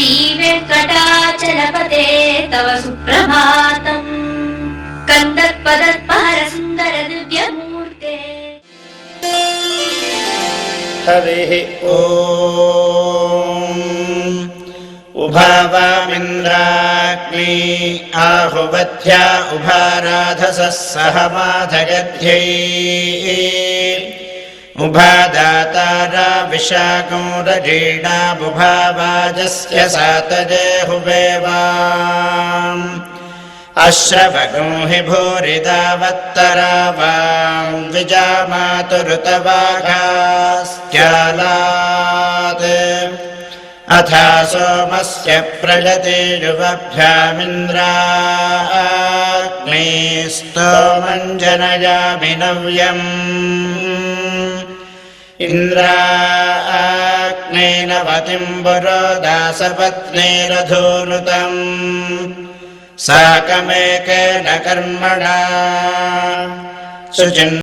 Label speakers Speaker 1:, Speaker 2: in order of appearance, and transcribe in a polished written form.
Speaker 1: श्रीवेङ्कटाचलपते तव सुप्रभातम् कन्दर्पदर्पहर सुन्दर दिव्यमूर्ते।
Speaker 2: हरिः ॐ उभावामिन्द्राग्नी आहुवध्या उभाराधसः सहमाधगध्यैः उभादातारा विशाखोरजीर्णा बुभावाजस्य सातजे हुवेवाम् अश्रवगो हि भूरिदावत्तरावां द्विजामातुरुतवाघास्त्यालात् अथा सोमस्य प्रजतिरुवभ्यामिन्द्राग्ने स्तोमञ्जनयामि नव्यम् इन्द्राग्नेन वतिं पुरोदासपत्नीरधूनुतम् साकमेकेन कर्मणा शुचिन्